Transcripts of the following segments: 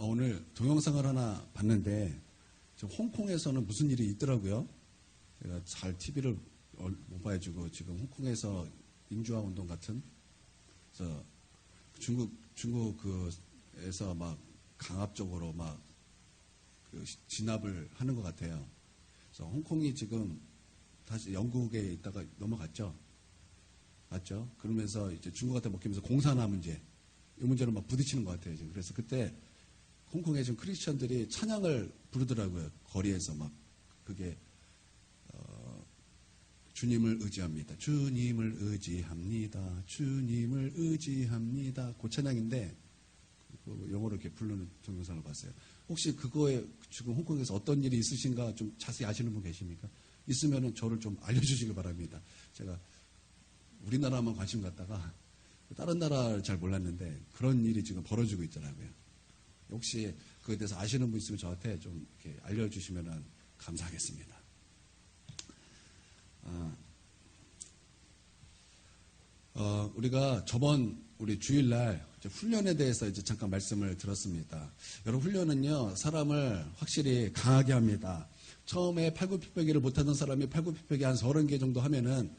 오늘 동영상을 하나 봤는데 지금 홍콩에서는 무슨 일이 있더라고요. 제가 잘 TV를 못 봐가지고 지금 홍콩에서 민주화 운동 같은 그래서 중국에서 막 강압적으로 막 그 진압을 하는 것 같아요. 그래서 홍콩이 지금 다시 영국에 있다가 넘어갔죠. 맞죠? 그러면서 이제 중국한테 먹히면서 공산화 문제, 이 문제로 막 부딪히는 것 같아요. 지금. 그래서 그때 홍콩에 지금 크리스천들이 찬양을 부르더라고요. 거리에서 막 그게 주님을 의지합니다. 주님을 의지합니다. 주님을 의지합니다. 그 찬양인데 영어로 이렇게 부르는 동영상을 봤어요. 혹시 그거에 지금 홍콩에서 어떤 일이 있으신가 좀 자세히 아시는 분 계십니까? 있으면은 저를 좀 알려주시길 바랍니다. 제가 우리나라만 관심 갖다가 다른 나라를 잘 몰랐는데 그런 일이 지금 벌어지고 있더라고요. 혹시 그에 대해서 아시는 분 있으면 저한테 좀 이렇게 알려주시면 감사하겠습니다. 우리가 우리 주일날 훈련에 대해서 이제 잠깐 말씀을 들었습니다. 여러분, 훈련은요, 사람을 확실히 강하게 합니다. 처음에 팔굽혀펴기를 못하던 사람이 팔굽혀펴기 한 30개 정도 하면은,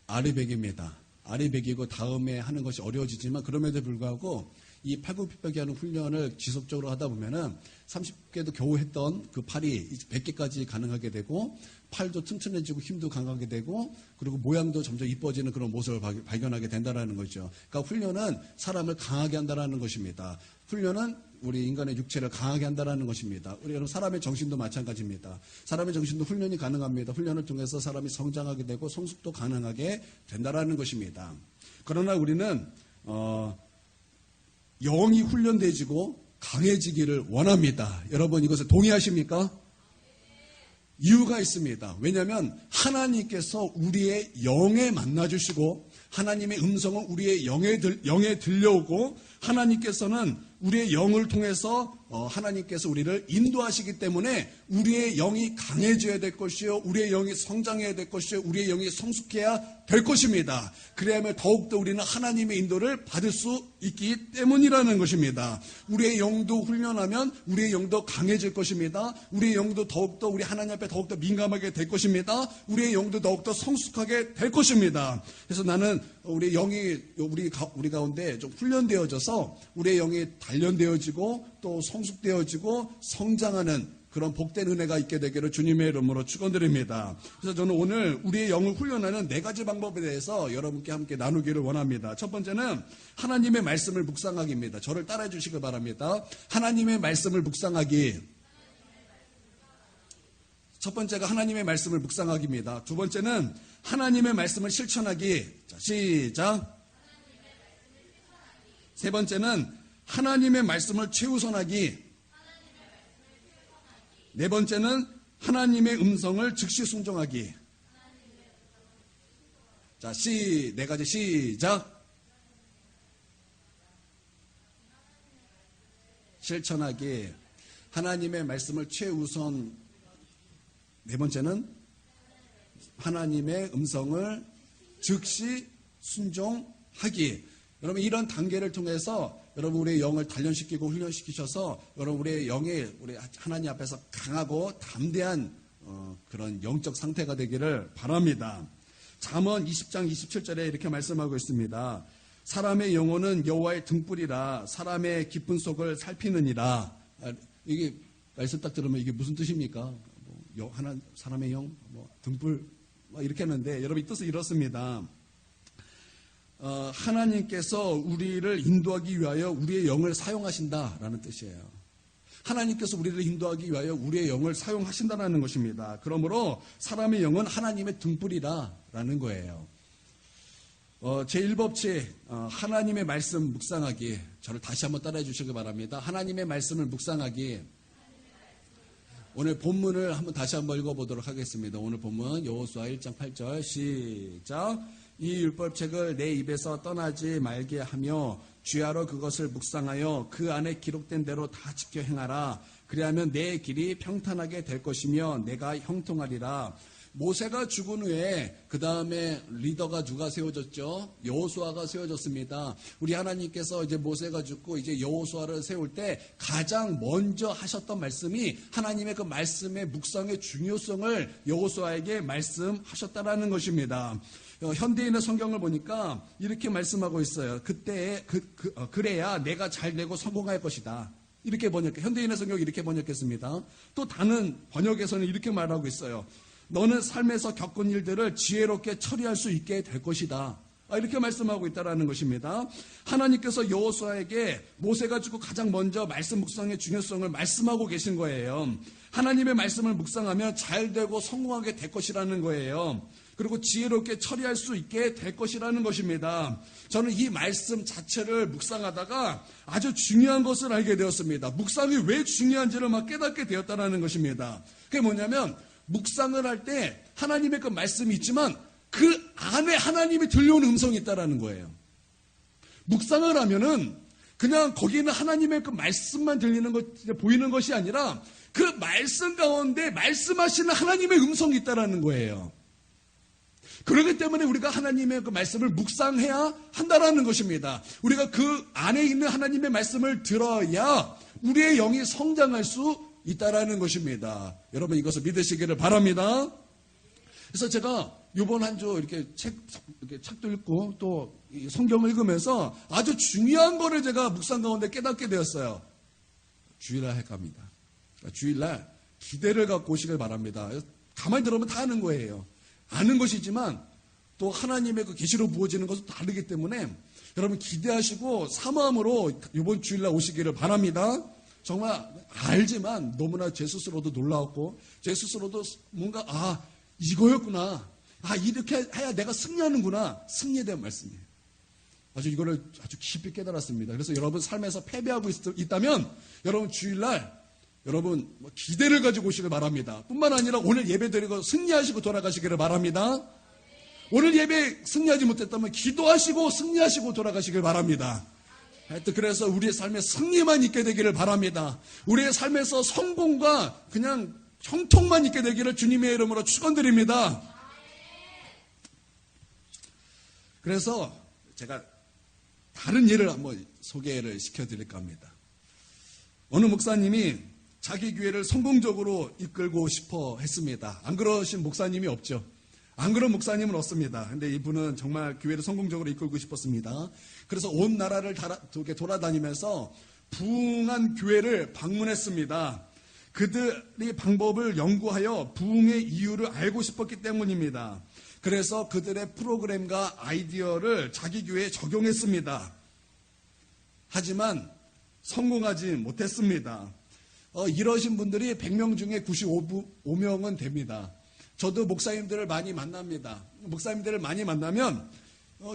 아리백입니다. 아리백이고 다음에 하는 것이 어려워지지만 그럼에도 불구하고 이 팔굽혀펴기 하는 훈련을 지속적으로 하다 보면은 30개도 겨우 했던 그 팔이 100개까지 가능하게 되고 팔도 튼튼해지고 힘도 강하게 되고 그리고 모양도 점점 이뻐지는 그런 모습을 발견하게 된다는 거죠. 그러니까 훈련은 사람을 강하게 한다는 것입니다. 훈련은 우리 인간의 육체를 강하게 한다는 것입니다. 우리 여러분 사람의 정신도 마찬가지입니다. 사람의 정신도 훈련이 가능합니다. 훈련을 통해서 사람이 성장하게 되고 성숙도 가능하게 된다는 것입니다. 그러나 우리는 영이 훈련되지고 강해지기를 원합니다. 여러분 이것을 동의하십니까? 이유가 있습니다. 왜냐하면 하나님께서 우리의 영에 만나주시고 하나님의 음성은 우리의 영에 들려오고 하나님께서는 우리의 영을 통해서 하나님께서 우리를 인도하시기 때문에 우리의 영이 강해져야 될 것이요, 우리의 영이 성장해야 될 것이요, 우리의 영이 성숙해야 될 것입니다. 그래야만 더욱더 우리는 하나님의 인도를 받을 수 있기 때문이라는 것입니다. 우리의 영도 훈련하면 우리의 영도 강해질 것입니다. 우리의 영도 더욱더 우리 하나님 앞에 더욱더 민감하게 될 것입니다. 우리의 영도 더욱더 성숙하게 될 것입니다. 그래서 나는 우리 영이 우리 가운데 좀 훈련되어져서 우리의 영이 단련되어지고 또 성숙되어지고 성장하는 그런 복된 은혜가 있게 되기를 주님의 이름으로 축원드립니다. 그래서 저는 오늘 우리의 영을 훈련하는 4가지 방법에 대해서 여러분께 함께 나누기를 원합니다. 첫 번째는 하나님의 말씀을 묵상하기입니다. 저를 따라해 주시기 바랍니다. 하나님의 말씀을 묵상하기. 첫 번째가 하나님의 말씀을 묵상하기입니다. 두 번째는 하나님의 말씀을 실천하기. 자, 시작. 세 번째는 하나님의 말씀을 최우선하기. 네 번째는 하나님의 음성을 즉시 순종하기. 자, 4가지 시작. 실천하기. 하나님의 말씀을 최우선. 네 번째는 하나님의 음성을 즉시 순종하기. 여러분 이런 단계를 통해서 여러분 우리의 영을 단련시키고 훈련시키셔서 여러분 우리의 영이 우리 하나님 앞에서 강하고 담대한 그런 영적 상태가 되기를 바랍니다. 잠언 20장 27절에 이렇게 말씀하고 있습니다. 사람의 영혼은 여호와의 등불이라 사람의 깊은 속을 살피느니라. 이게 말씀 딱 들으면 이게 무슨 뜻입니까? 사람의 영, 등불 이렇게 하는데 여러분 이 뜻은 이렇습니다. 하나님께서 우리를 인도하기 위하여 우리의 영을 사용하신다라는 뜻이에요. 하나님께서 우리를 인도하기 위하여 우리의 영을 사용하신다는 것입니다. 그러므로 사람의 영은 하나님의 등불이라는 거예요. 제1법칙 하나님의 말씀 묵상하기. 저를 다시 한번 따라해 주시기 바랍니다. 하나님의 말씀을 묵상하기. 오늘 본문을 다시 한번 읽어보도록 하겠습니다. 오늘 본문 여호수아 1장 8절 시작. 이 율법책을 내 입에서 떠나지 말게 하며 주야로 그것을 묵상하여 그 안에 기록된 대로 다 지켜 행하라. 그리하면 내 길이 평탄하게 될 것이며 내가 형통하리라. 모세가 죽은 후에 그 다음에 리더가 누가 세워졌죠? 여호수아가 세워졌습니다. 우리 하나님께서 이제 모세가 죽고 이제 여호수아를 세울 때 가장 먼저 하셨던 말씀이 하나님의 그 말씀의 묵상의 중요성을 여호수아에게 말씀하셨다라는 것입니다. 현대인의 성경을 보니까 이렇게 말씀하고 있어요. 그래야 내가 잘 되고 성공할 것이다. 이렇게 현대인의 성경이 이렇게 번역했습니다. 또 다른 번역에서는 이렇게 말하고 있어요. 너는 삶에서 겪은 일들을 지혜롭게 처리할 수 있게 될 것이다. 이렇게 말씀하고 있다는 것입니다. 하나님께서 여호수아에게 모세가 죽고 가장 먼저 말씀 묵상의 중요성을 말씀하고 계신 거예요. 하나님의 말씀을 묵상하면 잘 되고 성공하게 될 것이라는 거예요. 그리고 지혜롭게 처리할 수 있게 될 것이라는 것입니다. 저는 이 말씀 자체를 묵상하다가 아주 중요한 것을 알게 되었습니다. 묵상이 왜 중요한지를 막 깨닫게 되었다는 것입니다. 그게 뭐냐면 묵상을 할 때 하나님의 그 말씀이 있지만 그 안에 하나님이 들려오는 음성이 있다는 거예요. 묵상을 하면은 그냥 거기 있는 하나님의 그 말씀만 들리는 것, 보이는 것이 아니라 그 말씀 가운데 말씀하시는 하나님의 음성이 있다는 거예요. 그렇기 때문에 우리가 하나님의 그 말씀을 묵상해야 한다라는 것입니다. 우리가 그 안에 있는 하나님의 말씀을 들어야 우리의 영이 성장할 수 있다라는 것입니다. 여러분 이것을 믿으시기를 바랍니다. 그래서 제가 이번 한 주 이렇게 책도 읽고 또 성경을 읽으면서 아주 중요한 거를 제가 묵상 가운데 깨닫게 되었어요. 주일날 할 겁니다. 주일날 기대를 갖고 오시길 바랍니다. 가만히 들어보면 다 아는 거예요. 아는 것이지만 또 하나님의 그 계시로 부어지는 것은 다르기 때문에 여러분 기대하시고 사모함으로 이번 주일날 오시기를 바랍니다. 정말 알지만 너무나 제 스스로도 놀라웠고 제 스스로도 뭔가 이거였구나. 이렇게 해야 내가 승리하는구나. 승리에 대한 말씀이에요. 이거를 아주 깊이 깨달았습니다. 그래서 여러분 삶에서 패배하고 있다면 여러분 주일날 여러분 기대를 가지고 오시길 바랍니다. 뿐만 아니라 오늘 예배 드리고 승리하시고 돌아가시기를 바랍니다. 오늘 예배 승리하지 못했다면 기도하시고 승리하시고 돌아가시길 바랍니다. 하여튼 그래서 우리의 삶에 승리만 있게 되기를 바랍니다. 우리의 삶에서 성공과 그냥 형통만 있게 되기를 주님의 이름으로 축원드립니다. 그래서 제가 다른 예를 한번 소개를 시켜드릴까 합니다. 어느 목사님이 자기 교회를 성공적으로 이끌고 싶어 했습니다. 안 그러신 목사님이 없죠. 안 그런 목사님은 없습니다. 근데 이분은 정말 교회를 성공적으로 이끌고 싶었습니다. 그래서 온 나라를 돌아다니면서 부흥한 교회를 방문했습니다. 그들이 방법을 연구하여 부흥의 이유를 알고 싶었기 때문입니다. 그래서 그들의 프로그램과 아이디어를 자기 교회에 적용했습니다. 하지만 성공하지 못했습니다. 이러신 분들이 100명 중에 95명은 됩니다. 저도 목사님들을 많이 만납니다. 목사님들을 많이 만나면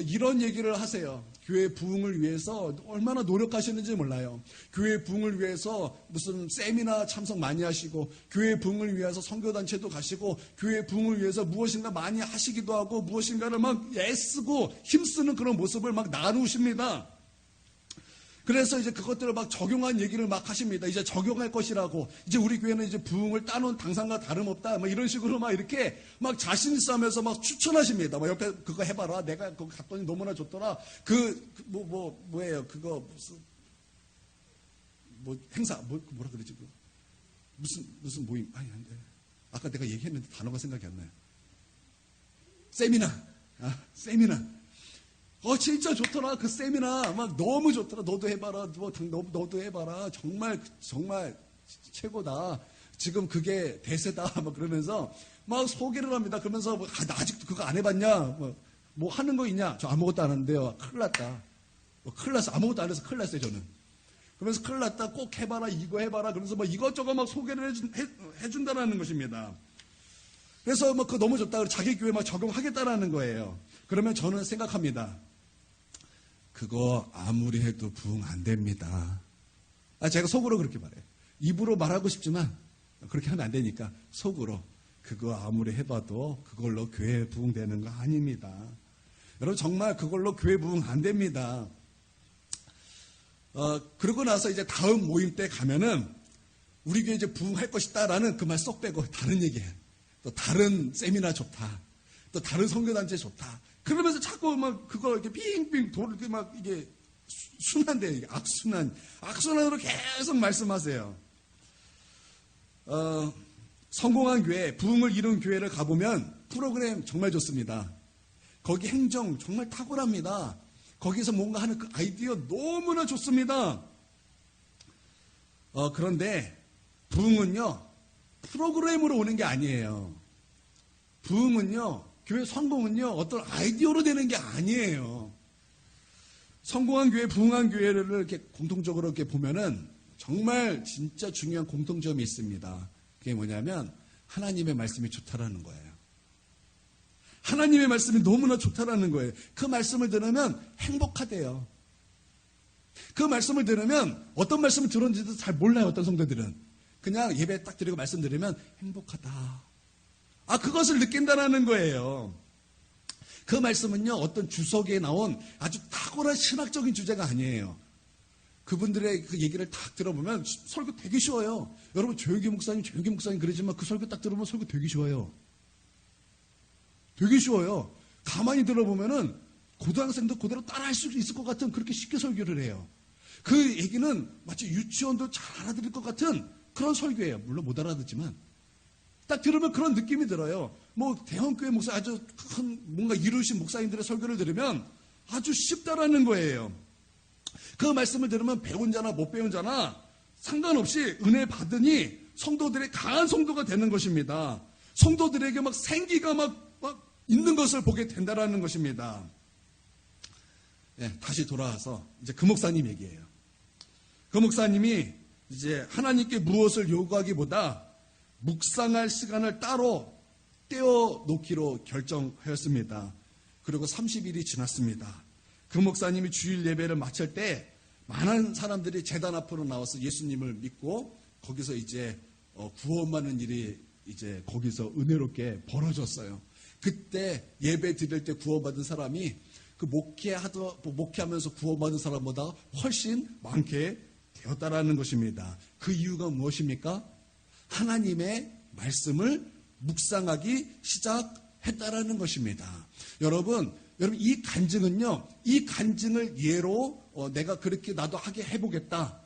이런 얘기를 하세요. 교회 부흥을 위해서 얼마나 노력하시는지 몰라요. 교회 부흥을 위해서 무슨 세미나 참석 많이 하시고 교회 부흥을 위해서 선교단체도 가시고 교회 부흥을 위해서 무엇인가 많이 하시기도 하고 무엇인가를 막 애쓰고 힘쓰는 그런 모습을 막 나누십니다. 그래서 이제 그것들을 막 적용한 얘기를 막 하십니다. 이제 적용할 것이라고. 이제 우리 교회는 이제 부흥을 따놓은 당상과 다름없다. 막 이런 식으로 막 이렇게 막 자신 있어 하면서 막 추천하십니다. 막 옆에 그거 해봐라. 내가 그거 갔더니 너무나 좋더라. 뭐예요? 그거 무슨, 행사. 뭐라 그러지? 무슨 모임. 안 돼. 아까 내가 얘기했는데 단어가 생각이 안 나요. 세미나. 진짜 좋더라. 그 세미나. 막 너무 좋더라. 너도 해봐라. 너도 해봐라. 정말 최고다. 지금 그게 대세다. 막 그러면서 막 소개를 합니다. 그러면서 나 아직도 그거 안 해봤냐? 뭐 하는 거 있냐? 저 아무것도 안 하는데요. 큰일 났다. 큰일 났어. 아무것도 안 해서 큰일 났어요, 저는. 그러면서 큰일 났다. 꼭 해봐라. 이거 해봐라. 그러면서 막 이것저것 막 소개를 해준다는 것입니다. 그래서 그거 너무 좋다. 자기 교회에 막 적용하겠다라는 거예요. 그러면 저는 생각합니다. 그거 아무리 해도 부흥 안 됩니다. 제가 속으로 그렇게 말해요. 입으로 말하고 싶지만 그렇게 하면 안 되니까 속으로 그거 아무리 해봐도 그걸로 교회 부흥되는 거 아닙니다. 여러분 정말 그걸로 교회 부흥 안 됩니다. 그러고 나서 이제 다음 모임 때 가면은 우리 교회 이제 부흥할 것이다라는 그 말 쏙 빼고 다른 얘기해요. 또 다른 세미나 좋다. 또 다른 선교단체 좋다. 그러면서 자꾸 막 그거 이렇게 빙빙 돌게 막 이게 순환돼. 악순환으로 계속 말씀하세요. 성공한 교회, 부흥을 이룬 교회를 가보면 프로그램 정말 좋습니다. 거기 행정 정말 탁월합니다. 거기서 뭔가 하는 그 아이디어 너무나 좋습니다. 그런데 부흥은요, 프로그램으로 오는 게 아니에요. 부흥은요, 교회 성공은요, 어떤 아이디어로 되는 게 아니에요. 성공한 교회, 부흥한 교회를 이렇게 공통적으로 이렇게 보면은 정말 진짜 중요한 공통점이 있습니다. 그게 뭐냐면 하나님의 말씀이 좋다라는 거예요. 하나님의 말씀이 너무나 좋다라는 거예요. 그 말씀을 들으면 행복하대요. 그 말씀을 들으면 어떤 말씀을 들었는지도 잘 몰라요. 어떤 성도들은 그냥 예배 딱 드리고 말씀 드리면 행복하다. 그것을 느낀다라는 거예요. 그 말씀은요, 어떤 주석에 나온 아주 탁월한 신학적인 주제가 아니에요. 그분들의 그 얘기를 딱 들어보면 설교 되게 쉬워요. 여러분 조용기 목사님 그러지만 그 설교 딱 들어보면 설교 되게 쉬워요. 되게 쉬워요. 가만히 들어보면은 고등학생도 그대로 따라할 수 있을 것 같은 그렇게 쉽게 설교를 해요. 그 얘기는 마치 유치원도 잘 알아들을 것 같은 그런 설교예요. 물론 못 알아듣지만 딱 들으면 그런 느낌이 들어요. 뭐 대형교회 목사 아주 큰 뭔가 이루신 목사님들의 설교를 들으면 아주 쉽다라는 거예요. 그 말씀을 들으면 배운 자나 못 배운 자나 상관없이 은혜 받으니 성도들의 강한 성도가 되는 것입니다. 성도들에게 막 생기가 막 있는 것을 보게 된다라는 것입니다. 네, 다시 돌아와서 이제 그 목사님 얘기예요. 그 목사님이 이제 하나님께 무엇을 요구하기보다 묵상할 시간을 따로 떼어 놓기로 결정하였습니다. 그리고 30일이 지났습니다. 그 목사님이 주일 예배를 마칠 때 많은 사람들이 제단 앞으로 나와서 예수님을 믿고 거기서 이제 구원받는 일이 이제 거기서 은혜롭게 벌어졌어요. 그때 예배 드릴 때 구원받은 사람이 그 목회하면서 구원받은 사람보다 훨씬 많게 되었다라는 것입니다. 그 이유가 무엇입니까? 하나님의 말씀을 묵상하기 시작했다라는 것입니다. 여러분 이 간증은요, 이 간증을 예로 내가 그렇게 나도 하게 해보겠다.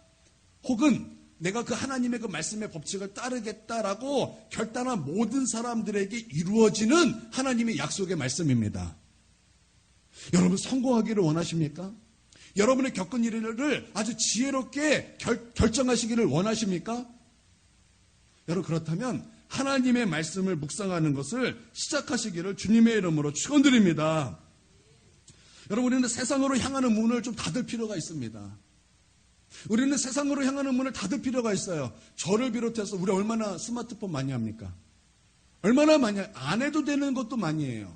혹은 내가 그 하나님의 그 말씀의 법칙을 따르겠다라고 결단한 모든 사람들에게 이루어지는 하나님의 약속의 말씀입니다. 여러분 성공하기를 원하십니까? 여러분의 겪은 일을 아주 지혜롭게 결정하시기를 원하십니까? 여러분 그렇다면 하나님의 말씀을 묵상하는 것을 시작하시기를 주님의 이름으로 축원드립니다. 여러분 우리는 세상으로 향하는 문을 좀 닫을 필요가 있습니다. 우리는 세상으로 향하는 문을 닫을 필요가 있어요. 저를 비롯해서 우리 얼마나 스마트폰 많이 합니까? 얼마나 많이 안 해도 되는 것도 많이 해요.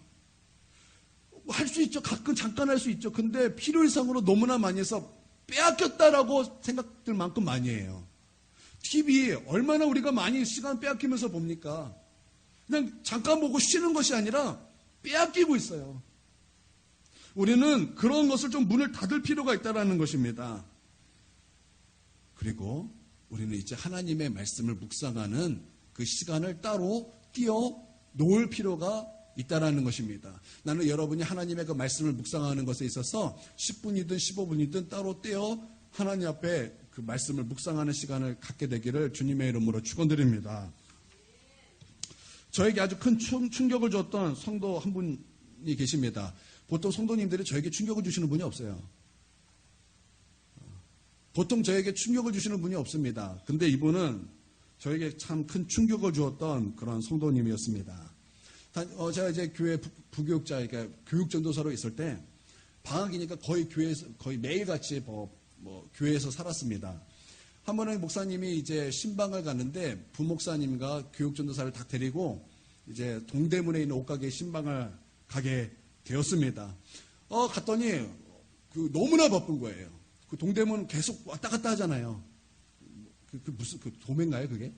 할 수 있죠. 가끔 잠깐 할 수 있죠. 근데 필요 이상으로 너무나 많이 해서 빼앗겼다라고 생각들 만큼 많이 해요. TV 얼마나 우리가 많이 시간 빼앗기면서 봅니까? 그냥 잠깐 보고 쉬는 것이 아니라 빼앗기고 있어요. 우리는 그런 것을 좀 문을 닫을 필요가 있다는 것입니다. 그리고 우리는 이제 하나님의 말씀을 묵상하는 그 시간을 따로 띄어 놓을 필요가 있다라는 것입니다. 나는 여러분이 하나님의 그 말씀을 묵상하는 것에 있어서 10분이든 15분이든 따로 떼어 하나님 앞에 그 말씀을 묵상하는 시간을 갖게 되기를 주님의 이름으로 축원드립니다. 저에게 아주 큰 충격을 줬던 성도 한 분이 계십니다. 보통 성도님들이 저에게 충격을 주시는 분이 없어요. 보통 저에게 충격을 주시는 분이 없습니다. 근데 이분은 저에게 참 큰 충격을 주었던 그런 성도님이었습니다. 제가 이제 교회 부교육자, 그러니까 교육전도사로 있을 때 방학이니까 거의 교회에서 거의 매일같이 교회에서 살았습니다. 한 번에 목사님이 이제 신방을 갔는데 부목사님과 교육전도사를 다 데리고 이제 동대문에 있는 옷가게 신방을 가게 되었습니다. 갔더니 너무나 바쁜 거예요. 그 동대문 계속 왔다 갔다 하잖아요. 무슨 도매인가요, 그게?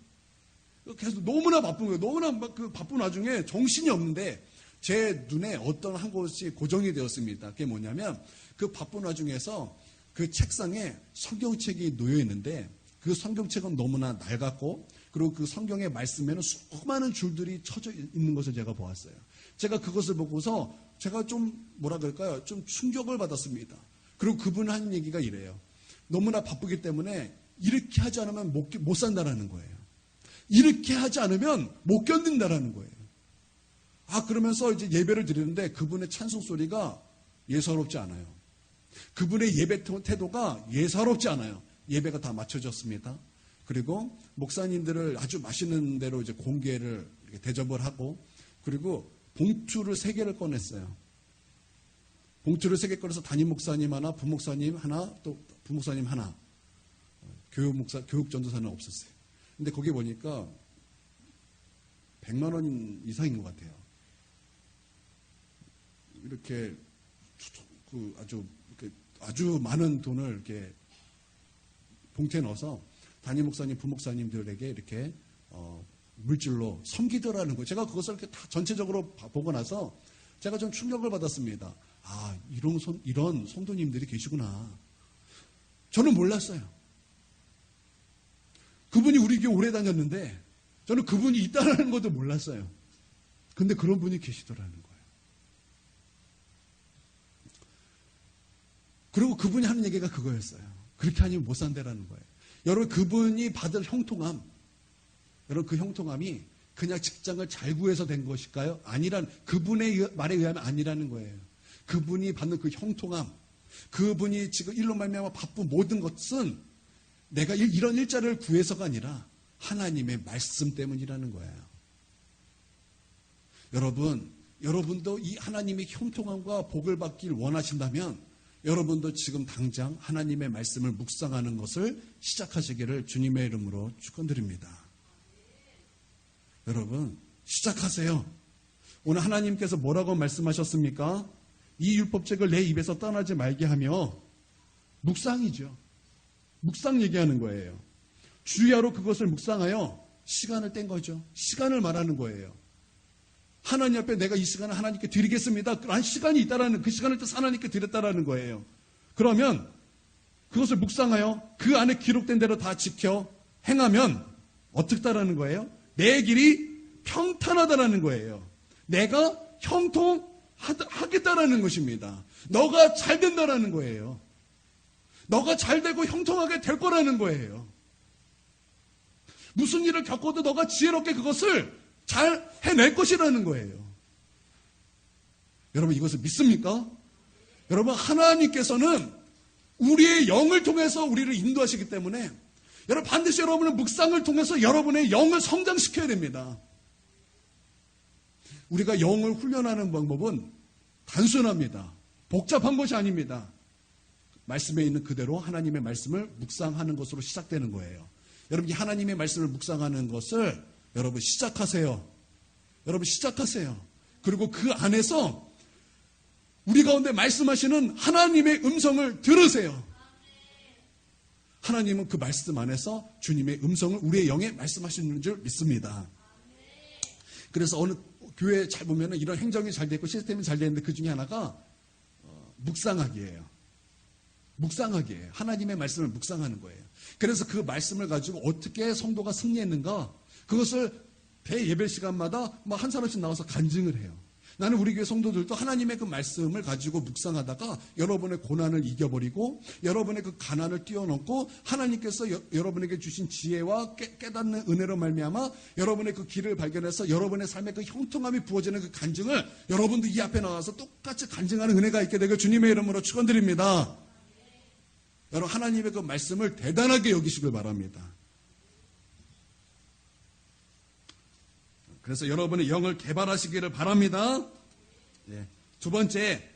계속 너무나 바쁜 거예요. 너무나 바쁜 와중에 정신이 없는데 제 눈에 어떤 한 곳이 고정이 되었습니다. 그게 뭐냐면 그 바쁜 와중에서 그 책상에 성경책이 놓여 있는데 그 성경책은 너무나 낡았고 그리고 그 성경의 말씀에는 수많은 줄들이 쳐져 있는 것을 제가 보았어요. 제가 그것을 보고서 제가 좀 뭐라 그럴까요? 좀 충격을 받았습니다. 그리고 그분 하는 얘기가 이래요. 너무나 바쁘기 때문에 이렇게 하지 않으면 못 산다라는 거예요. 이렇게 하지 않으면 못 견딘다라는 거예요. 그러면서 이제 예배를 드리는데 그분의 찬송 소리가 예사롭지 않아요. 그분의 예배 태도가 예사롭지 않아요. 예배가 다 마쳐졌습니다. 그리고 목사님들을 아주 맛있는 대로 이제 공개를 이렇게 대접을 하고, 그리고 봉투를 3개를 꺼냈어요. 봉투를 3개 꺼내서 담임 목사님 하나, 부목사님 하나, 또 부목사님 하나, 교육 전도사는 없었어요. 근데 거기 보니까 100만 원 이상인 것 같아요. 이렇게 아주 많은 돈을 이렇게 봉투에 넣어서 담임 목사님, 부목사님들에게 이렇게 물질로 섬기더라는 거예요. 제가 그것을 이렇게 다 전체적으로 보고 나서 제가 좀 충격을 받았습니다. 이런 성도님들이 계시구나. 저는 몰랐어요. 그분이 우리 교회 오래 다녔는데 저는 그분이 있다는 것도 몰랐어요. 근데 그런 분이 계시더라는 거예요. 그리고 그분이 하는 얘기가 그거였어요. 그렇게 하면 못 산다라는 거예요. 여러분, 그분이 받을 형통함, 여러분, 그 형통함이 그냥 직장을 잘 구해서 된 것일까요? 그분의 말에 의하면 아니라는 거예요. 그분이 받는 그 형통함, 그분이 지금 일로 말미암아 바쁜 모든 것은 내가 이런 일자리를 구해서가 아니라 하나님의 말씀 때문이라는 거예요. 여러분도 이 하나님의 형통함과 복을 받길 원하신다면 여러분도 지금 당장 하나님의 말씀을 묵상하는 것을 시작하시기를 주님의 이름으로 축원드립니다. 여러분, 시작하세요. 오늘 하나님께서 뭐라고 말씀하셨습니까? 이 율법책을 내 입에서 떠나지 말게 하며, 묵상이죠. 묵상 얘기하는 거예요. 주야로 그것을 묵상하여 시간을 뗀 거죠. 시간을 말하는 거예요. 하나님 앞에 내가 이 시간을 하나님께 드리겠습니다. 한 시간이 있다라는, 그 시간을 뜻 하나님께 드렸다라는 거예요. 그러면 그것을 묵상하여 그 안에 기록된 대로 다 지켜 행하면 어떻다라는 거예요? 내 길이 평탄하다라는 거예요. 내가 형통하겠다라는 것입니다. 너가 잘 된다라는 거예요. 너가 잘 되고 형통하게 될 거라는 거예요. 무슨 일을 겪어도 너가 지혜롭게 그것을 잘 해낼 것이라는 거예요. 여러분, 이것을 믿습니까? 여러분, 하나님께서는 우리의 영을 통해서 우리를 인도하시기 때문에 여러분, 반드시 여러분은 묵상을 통해서 여러분의 영을 성장시켜야 됩니다. 우리가 영을 훈련하는 방법은 단순합니다. 복잡한 것이 아닙니다. 말씀에 있는 그대로 하나님의 말씀을 묵상하는 것으로 시작되는 거예요. 여러분, 이 하나님의 말씀을 묵상하는 것을 여러분 시작하세요. 여러분 시작하세요. 그리고 그 안에서 우리 가운데 말씀하시는 하나님의 음성을 들으세요. 하나님은 그 말씀 안에서 주님의 음성을 우리의 영에 말씀하시는 줄 믿습니다. 그래서 어느 교회 잘 보면 이런 행정이 잘 되고 시스템이 잘 되는데 그 중에 하나가 묵상하기예요. 묵상하기예요. 하나님의 말씀을 묵상하는 거예요. 그래서 그 말씀을 가지고 어떻게 성도가 승리했는가, 그것을 대예배 시간마다 한 사람씩 나와서 간증을 해요. 나는 우리 교회 성도들도 하나님의 그 말씀을 가지고 묵상하다가 여러분의 고난을 이겨버리고 여러분의 그 가난을 뛰어넘고 하나님께서 여러분에게 주신 지혜와 깨닫는 은혜로 말미암아 여러분의 그 길을 발견해서 여러분의 삶에 그 형통함이 부어지는 그 간증을 여러분도 이 앞에 나와서 똑같이 간증하는 은혜가 있게 되고 주님의 이름으로 축원드립니다. 여러분, 하나님의 그 말씀을 대단하게 여기시길 바랍니다. 그래서 여러분의 영을 개발하시기를 바랍니다. 네. 두 번째,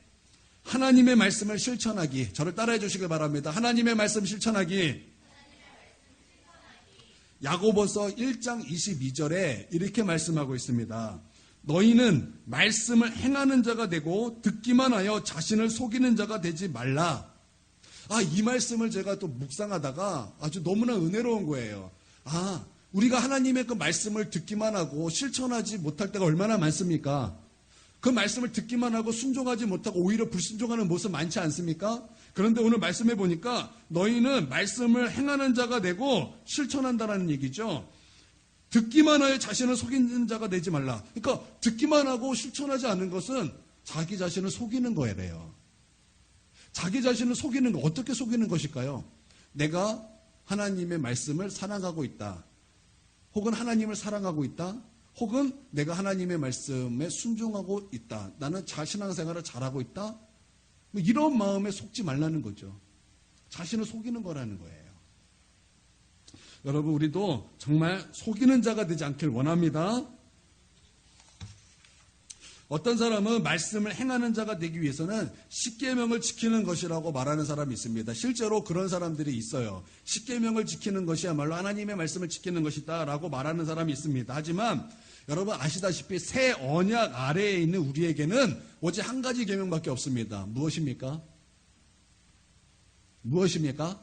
하나님의 말씀을 실천하기. 저를 따라해 주시길 바랍니다. 하나님의 말씀 실천하기. 야고보서 1장 22절에 이렇게 말씀하고 있습니다. 너희는 말씀을 행하는 자가 되고 듣기만 하여 자신을 속이는 자가 되지 말라. 이 말씀을 제가 또 묵상하다가 아주 너무나 은혜로운 거예요. 우리가 하나님의 그 말씀을 듣기만 하고 실천하지 못할 때가 얼마나 많습니까? 그 말씀을 듣기만 하고 순종하지 못하고 오히려 불순종하는 모습 많지 않습니까? 그런데 오늘 말씀해 보니까 너희는 말씀을 행하는 자가 되고 실천한다라는 얘기죠. 듣기만 하여 자신을 속이는 자가 되지 말라. 그러니까 듣기만 하고 실천하지 않는 것은 자기 자신을 속이는 거예요. 자기 자신을 속이는 거, 어떻게 속이는 것일까요? 내가 하나님의 말씀을 사랑하고 있다. 혹은 하나님을 사랑하고 있다. 혹은 내가 하나님의 말씀에 순종하고 있다. 나는 신앙생활을 잘하고 있다. 뭐 이런 마음에 속지 말라는 거죠. 자신을 속이는 거라는 거예요. 여러분, 우리도 정말 속이는 자가 되지 않길 원합니다. 어떤 사람은 말씀을 행하는 자가 되기 위해서는 십계명을 지키는 것이라고 말하는 사람이 있습니다. 실제로 그런 사람들이 있어요. 십계명을 지키는 것이야말로 하나님의 말씀을 지키는 것이다 라고 말하는 사람이 있습니다. 하지만 여러분 아시다시피 새 언약 아래에 있는 우리에게는 오직 한 가지 계명밖에 없습니다. 무엇입니까? 무엇입니까?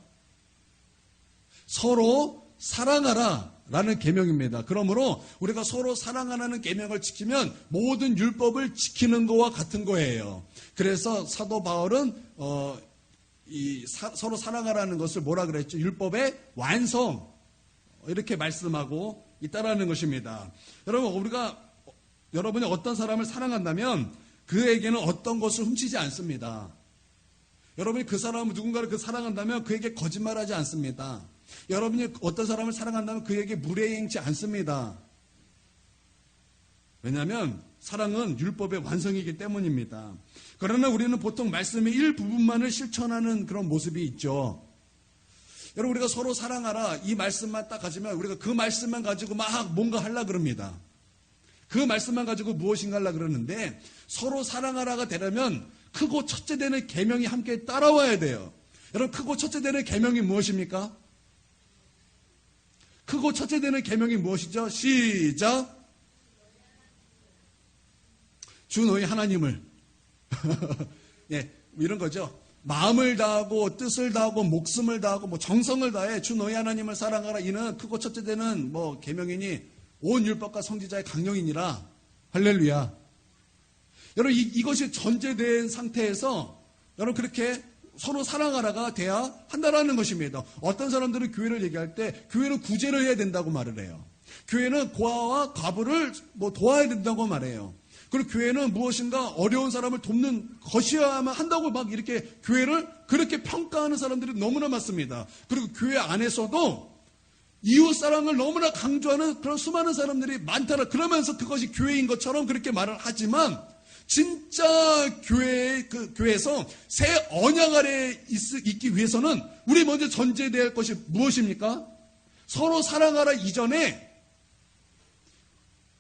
서로 사랑하라 라는 계명입니다. 그러므로 우리가 서로 사랑하라는 계명을 지키면 모든 율법을 지키는 것과 같은 거예요. 그래서 사도 바울은 서로 사랑하라는 것을 뭐라 그랬죠? 율법의 완성 이렇게 말씀하고 있다라는 것입니다. 여러분이 어떤 사람을 사랑한다면 그에게는 어떤 것을 훔치지 않습니다. 여러분이 누군가를 사랑한다면 그에게 거짓말하지 않습니다. 여러분이 어떤 사람을 사랑한다면 그에게 무례행치 않습니다. 왜냐하면 사랑은 율법의 완성이기 때문입니다. 그러나 우리는 보통 말씀의 일부분만을 실천하는 그런 모습이 있죠. 여러분, 우리가 서로 사랑하라 이 말씀만 딱 가지면 우리가 그 말씀만 가지고 막 뭔가 하려고 그럽니다. 그 말씀만 가지고 무엇인가 하려고 그러는데 서로 사랑하라가 되려면 크고 첫째 되는 계명이 함께 따라와야 돼요. 여러분, 크고 첫째 되는 계명이 무엇입니까? 크고 첫째 되는 계명이 무엇이죠? 시작. 주 너희 하나님을 예, 이런 거죠. 마음을 다하고 뜻을 다하고 목숨을 다하고 정성을 다해 주 너희 하나님을 사랑하라. 이는 크고 첫째 되는 계명이니 온 율법과 성지자의 강령이니라. 할렐루야. 여러분, 이것이 전제된 상태에서 여러분 그렇게 서로 사랑하라가 돼야 한다라는 것입니다. 어떤 사람들은 교회를 얘기할 때 교회는 구제를 해야 된다고 말을 해요. 교회는 고아와 과부를 도와야 된다고 말해요. 그리고 교회는 무엇인가 어려운 사람을 돕는 것이어야만 한다고 막 이렇게 교회를 그렇게 평가하는 사람들이 너무나 많습니다. 그리고 교회 안에서도 이웃 사랑을 너무나 강조하는 그런 수많은 사람들이 많다라. 그러면서 그것이 교회인 것처럼 그렇게 말을 하지만 진짜 교회에서 새 언약 아래에 있기 위해서는 우리 먼저 전제되어야 할 것이 무엇입니까? 서로 사랑하라 이전에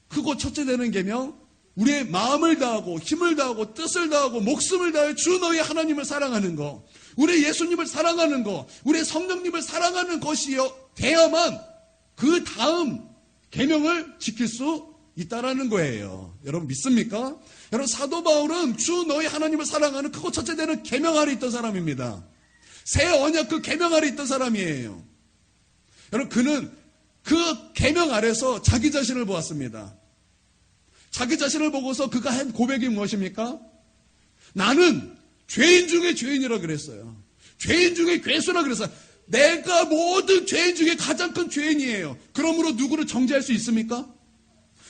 크고 첫째 되는 계명, 우리의 마음을 다하고 힘을 다하고 뜻을 다하고 목숨을 다해 주 너희 하나님을 사랑하는 것, 우리 예수님을 사랑하는 것, 우리 성령님을 사랑하는 것이요 돼야만 그 다음 계명을 지킬 수 있다라는 거예요. 여러분 믿습니까? 여러분, 사도 바울은 주 너희 하나님을 사랑하는 크고 첫째 되는 계명 아래 있던 사람입니다. 새 언약 그 계명 아래 있던 사람이에요. 여러분, 그는 그 계명 아래서 자기 자신을 보았습니다. 자기 자신을 보고서 그가 한 고백이 무엇입니까? 나는 죄인 중에 죄인이라 그랬어요. 죄인 중에 괴수라 그랬어요. 내가 모든 죄인 중에 가장 큰 죄인이에요. 그러므로 누구를 정죄할 수 있습니까?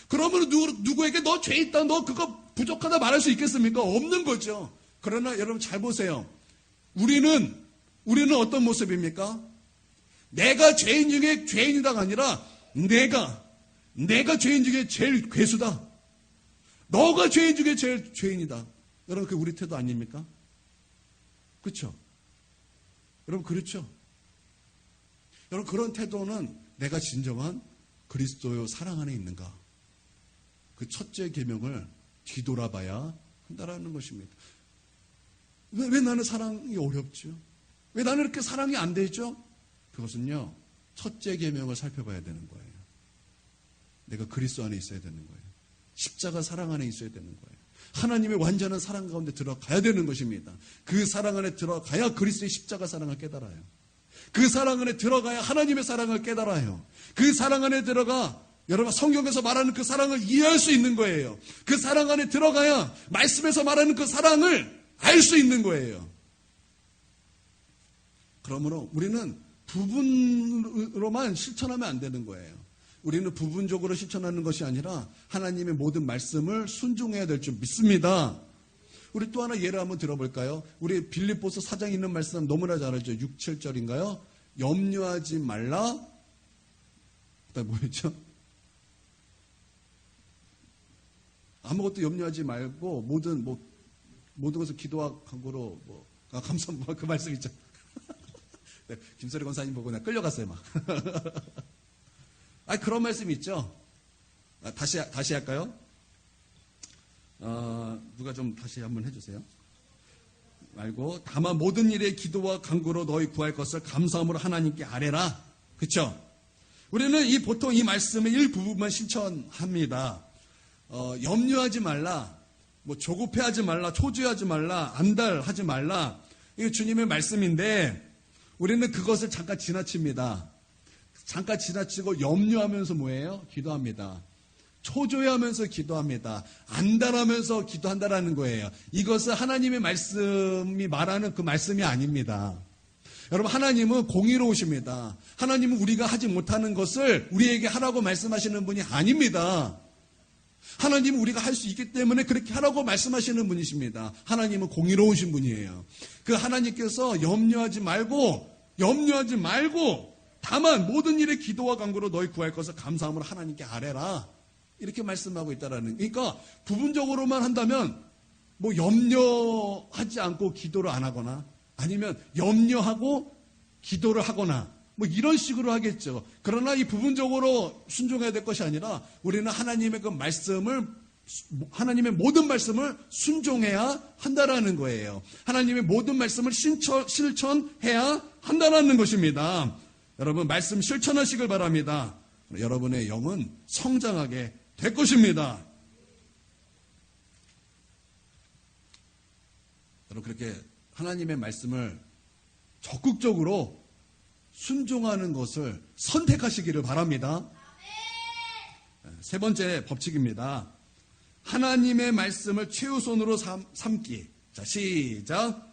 그러므로 누구에게 너 죄 있다, 너 그거 부족하다 말할 수 있겠습니까? 없는 거죠. 그러나 여러분 잘 보세요. 우리는 어떤 모습입니까? 내가 죄인 중에 죄인이다가 아니라 내가 죄인 중에 제일 괴수다. 너가 죄인 중에 제일 죄인이다. 여러분, 그게 우리 태도 아닙니까? 그렇죠? 여러분, 그렇죠? 여러분, 그런 태도는 내가 진정한 그리스도의 사랑 안에 있는가? 그 첫째 계명을 뒤돌아봐야 한다라는 것입니다. 왜 나는 사랑이 어렵죠? 왜 나는 이렇게 사랑이 안 되죠? 그것은요, 첫째 계명을 살펴봐야 되는 거예요. 내가 그리스도 안에 있어야 되는 거예요. 십자가 사랑 안에 있어야 되는 거예요. 하나님의 완전한 사랑 가운데 들어가야 되는 것입니다. 그 사랑 안에 들어가야 그리스도의 십자가 사랑을 깨달아요. 그 사랑 안에 들어가야 하나님의 사랑을 깨달아요. 그 사랑 안에 들어가 여러분 성경에서 말하는 그 사랑을 이해할 수 있는 거예요. 그 사랑 안에 들어가야 말씀에서 말하는 그 사랑을 알 수 있는 거예요. 그러므로 우리는 부분으로만 실천하면 안 되는 거예요. 우리는 부분적으로 실천하는 것이 아니라 하나님의 모든 말씀을 순종해야 될 줄 믿습니다. 우리 또 하나 예를 한번 들어볼까요? 우리 빌립보서 4장에 있는 말씀 너무나 잘 알죠. 6, 7절인가요? 염려하지 말라. 그다음 뭐였죠? 아무것도 염려하지 말고 모든 것을 기도와 간구로 감사 그 말씀 있죠. 네, 김설희 권사님 보고 내가 끌려갔어요 막. 그런 말씀이 있죠. 다시 할까요? 누가 좀 다시 한번 해주세요. 말고 다만 모든 일에 기도와 간구로 너희 구할 것을 감사함으로 하나님께 아뢰라. 그렇죠? 우리는 보통 이 말씀의 일부분만 실천합니다. 염려하지 말라, 조급해하지 말라, 초조해하지 말라, 안달하지 말라. 이게 주님의 말씀인데 우리는 그것을 잠깐 지나칩니다. 잠깐 지나치고 염려하면서 뭐예요? 기도합니다. 초조해하면서 기도합니다. 안달하면서 기도한다라는 거예요. 이것은 하나님의 말씀이 말하는 그 말씀이 아닙니다. 여러분, 하나님은 공의로우십니다. 하나님은 우리가 하지 못하는 것을 우리에게 하라고 말씀하시는 분이 아닙니다. 하나님은 우리가 할 수 있기 때문에 그렇게 하라고 말씀하시는 분이십니다. 하나님은 공의로우신 분이에요. 그 하나님께서 염려하지 말고 다만 모든 일에 기도와 간구로 너희 구할 것을 감사함으로 하나님께 아뢰라. 이렇게 말씀하고 있다라는. 그러니까 부분적으로만 한다면 염려하지 않고 기도를 안 하거나 아니면 염려하고 기도를 하거나 이런 식으로 하겠죠. 그러나 이 부분적으로 순종해야 될 것이 아니라 우리는 하나님의 하나님의 모든 말씀을 순종해야 한다라는 거예요. 하나님의 모든 말씀을 실천해야 한다라는 것입니다. 여러분, 말씀 실천하시길 바랍니다. 여러분의 영은 성장하게 될 것입니다. 여러분, 그렇게 하나님의 말씀을 적극적으로 순종하는 것을 선택하시기를 바랍니다. 세 번째 법칙입니다. 하나님의 말씀을 최우선으로 삼기. 자, 시작.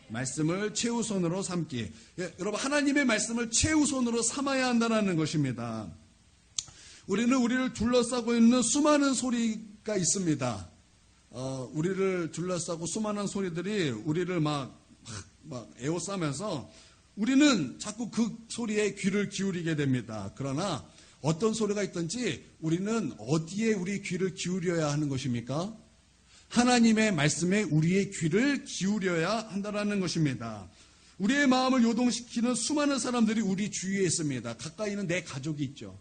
말씀을 최우선으로 삼기. 여러분, 하나님의 말씀을 최우선으로 삼아야 한다는 것입니다. 우리는 우리를 둘러싸고 있는 수많은 소리가 있습니다. 우리를 둘러싸고 수많은 소리들이 우리를 막 에워싸면서 우리는 자꾸 그 소리에 귀를 기울이게 됩니다. 그러나 어떤 소리가 있든지 우리는 어디에 우리 귀를 기울여야 하는 것입니까? 하나님의 말씀에 우리의 귀를 기울여야 한다는 것입니다. 우리의 마음을 요동시키는 수많은 사람들이 우리 주위에 있습니다. 가까이는 내 가족이 있죠.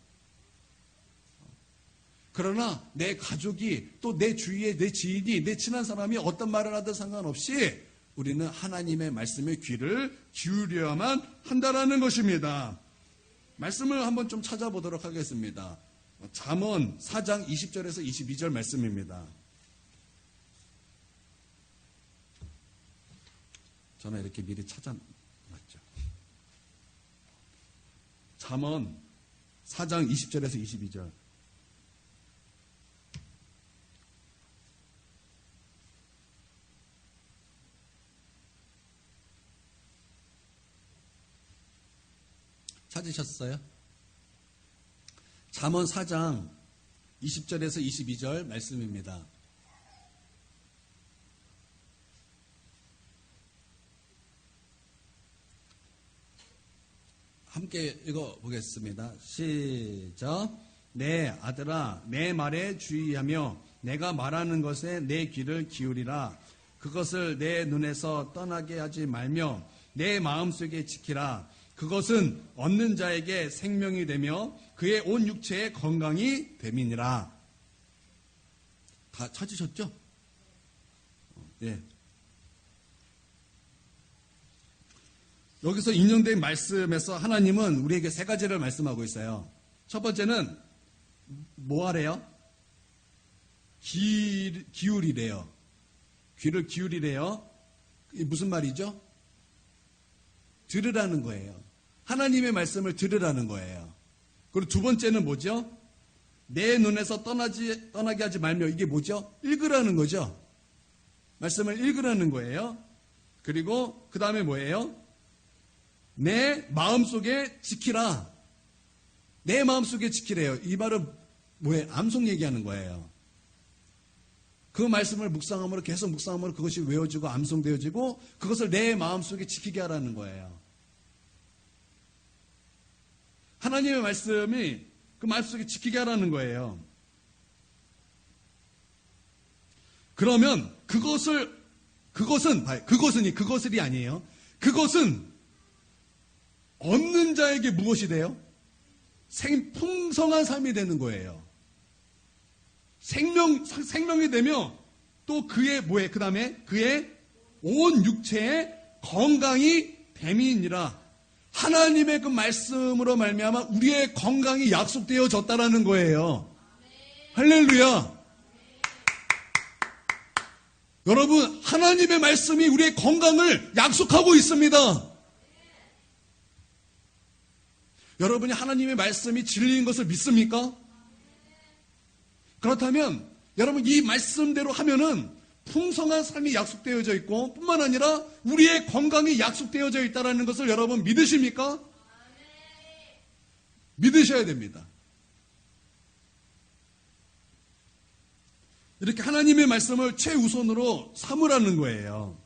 그러나 내 가족이 또 내 주위에 내 지인이 내 친한 사람이 어떤 말을 하든 상관없이 우리는 하나님의 말씀에 귀를 기울여야만 한다는 것입니다. 말씀을 한번 좀 찾아보도록 하겠습니다. 잠언 4장 20절에서 22절 말씀입니다. 저는 이렇게 미리 찾아놨죠. 잠언 4장 20절에서 22절. 찾으셨어요? 잠언 4장 20절에서 22절 말씀입니다. 함께 읽어보겠습니다. 시작. 내 아들아, 내 말에 주의하며 내가 말하는 것에 내 귀를 기울이라. 그것을 내 눈에서 떠나게 하지 말며 내 마음속에 지키라. 그것은 얻는 자에게 생명이 되며 그의 온 육체에 건강이 됨이니라. 다 찾으셨죠? 네. 여기서 인용된 말씀에서 하나님은 우리에게 세 가지를 말씀하고 있어요. 첫 번째는 뭐 하래요? 기울이래요. 귀를 기울이래요. 이게 무슨 말이죠? 들으라는 거예요. 하나님의 말씀을 들으라는 거예요. 그리고 두 번째는 뭐죠? 내 눈에서 떠나게 하지 말며, 이게 뭐죠? 읽으라는 거죠. 말씀을 읽으라는 거예요. 그리고 그 다음에 뭐예요? 내 마음속에 지키라. 내 마음속에 지키래요. 이 말은 뭐예요? 암송 얘기하는 거예요. 그 말씀을 묵상함으로 계속 묵상함으로 그것이 외워지고 암송되어지고 그것을 내 마음속에 지키게 하라는 거예요. 하나님의 말씀이 그 마음속에 지키게 하라는 거예요. 그러면 그것을이 아니에요. 그것은 얻는 자에게 무엇이 돼요? 풍성한 삶이 되는 거예요. 생명이 되며 또 그의 뭐에 그 다음에 그의 온 육체의 건강이 됨이니라. 하나님의 그 말씀으로 말미암아 우리의 건강이 약속되어졌다라는 거예요. 할렐루야. 여러분, 하나님의 말씀이 우리의 건강을 약속하고 있습니다. 여러분이 하나님의 말씀이 진리인 것을 믿습니까? 그렇다면 여러분 이 말씀대로 하면은 풍성한 삶이 약속되어져 있고 뿐만 아니라 우리의 건강이 약속되어져 있다는 것을 여러분 믿으십니까? 믿으셔야 됩니다. 이렇게 하나님의 말씀을 최우선으로 삼으라는 거예요.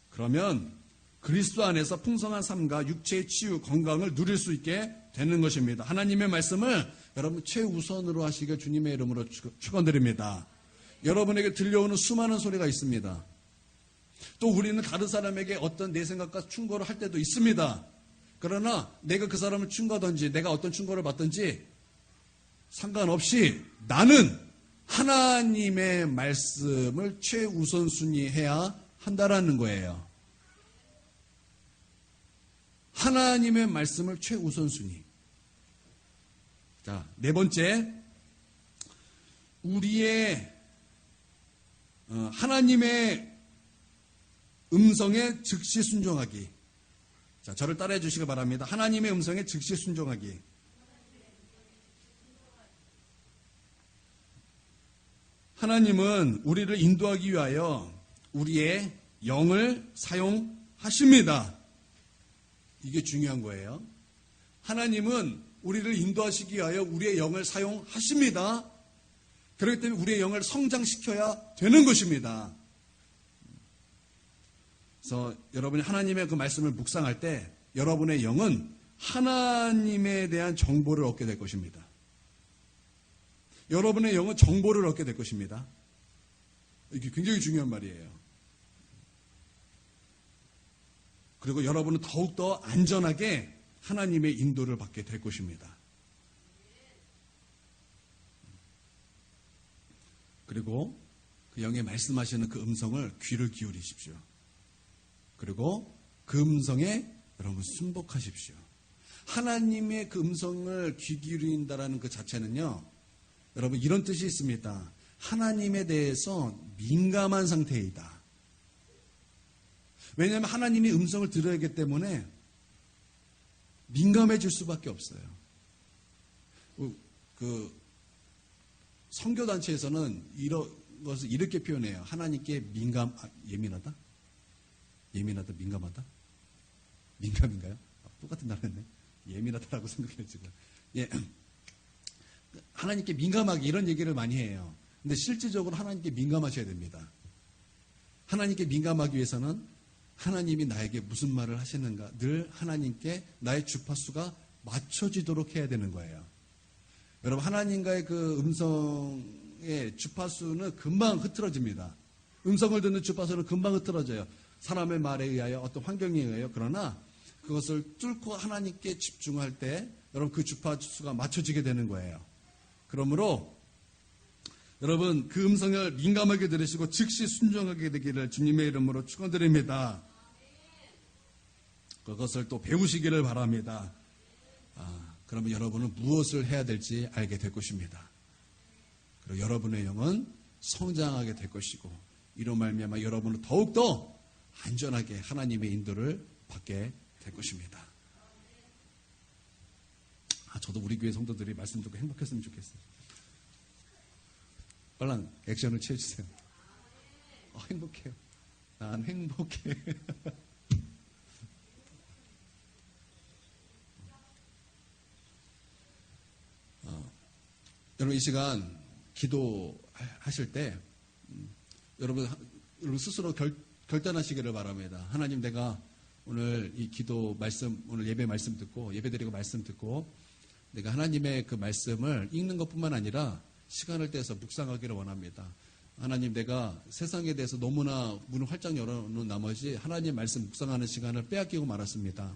그러면 그리스도 안에서 풍성한 삶과 육체의 치유, 건강을 누릴 수 있게 되는 것입니다. 하나님의 말씀을 여러분 최우선으로 하시길 주님의 이름으로 축원드립니다. 여러분에게 들려오는 수많은 소리가 있습니다. 또 우리는 다른 사람에게 어떤 내 생각과 충고를 할 때도 있습니다. 그러나 내가 그 사람을 충고하든지 내가 어떤 충고를 받든지 상관없이 나는 하나님의 말씀을 최우선순위해야 한다라는 거예요. 하나님의 말씀을 최우선순위. 자, 네 번째, 우리의 하나님의 음성에 즉시 순종하기. 자, 저를 따라해 주시기 바랍니다. 하나님의 음성에 즉시 순종하기. 하나님은 우리를 인도하기 위하여 우리의 영을 사용하십니다. 이게 중요한 거예요. 하나님은 우리를 인도하시기 위하여 우리의 영을 사용하십니다. 그렇기 때문에 우리의 영을 성장시켜야 되는 것입니다. 그래서 여러분이 하나님의 그 말씀을 묵상할 때 여러분의 영은 하나님에 대한 정보를 얻게 될 것입니다. 여러분의 영은 정보를 얻게 될 것입니다. 이게 굉장히 중요한 말이에요. 그리고 여러분은 더욱더 안전하게 하나님의 인도를 받게 될 것입니다. 그리고 그 영에 말씀하시는 그 음성을 귀를 기울이십시오. 그리고 그 음성에 여러분 순복하십시오. 하나님의 그 음성을 귀 기울인다라는 그 자체는요, 여러분 이런 뜻이 있습니다. 하나님에 대해서 민감한 상태이다. 왜냐하면 하나님이 음성을 들어야 하기 때문에 민감해질 수밖에 없어요. 그 선교단체에서는 이런 것을 이렇게 표현해요. 하나님께 예민하다? 예민하다, 민감하다? 민감인가요? 똑같은 단어였네. 예민하다라고 생각해요, 지금. 예. 하나님께 민감하게 이런 얘기를 많이 해요. 근데 실질적으로 하나님께 민감하셔야 됩니다. 하나님께 민감하기 위해서는 하나님이 나에게 무슨 말을 하시는가 늘 하나님께 나의 주파수가 맞춰지도록 해야 되는 거예요. 여러분 하나님과의 그 음성의 주파수는 금방 흐트러집니다. 음성을 듣는 주파수는 금방 흐트러져요. 사람의 말에 의하여 어떤 환경에 의하여. 그러나 그것을 뚫고 하나님께 집중할 때 여러분 그 주파수가 맞춰지게 되는 거예요. 그러므로 여러분 그 음성을 민감하게 들으시고 즉시 순종하게 되기를 주님의 이름으로 축원드립니다. 그것을 또 배우시기를 바랍니다. 그러면 여러분은 무엇을 해야 될지 알게 될 것입니다. 그리고 여러분의 영은 성장하게 될 것이고 이로 말미암아 여러분은 더욱더 안전하게 하나님의 인도를 받게 될 것입니다. 저도 우리 교회 성도들이 말씀 듣고 행복했으면 좋겠어요. 빨랑 액션을 취해주세요. 행복해요. 난 행복해. 여러분 이 시간 기도하실 때 여러분 스스로 결단하시기를 바랍니다. 하나님, 내가 오늘 이 기도 말씀, 오늘 예배 말씀 듣고 예배드리고 말씀 듣고 내가 하나님의 그 말씀을 읽는 것뿐만 아니라 시간을 떼서 묵상하기를 원합니다. 하나님, 내가 세상에 대해서 너무나 문을 활짝 열어놓은 나머지 하나님 말씀 묵상하는 시간을 빼앗기고 말았습니다.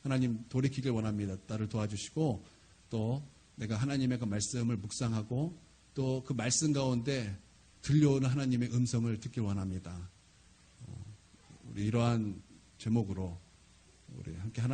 하나님, 돌이키길 원합니다. 나를 도와주시고 또 내가 하나님의 그 말씀을 묵상하고 또 그 말씀 가운데 들려오는 하나님의 음성을 듣길 원합니다. 우리 이러한 제목으로 우리 함께 하나님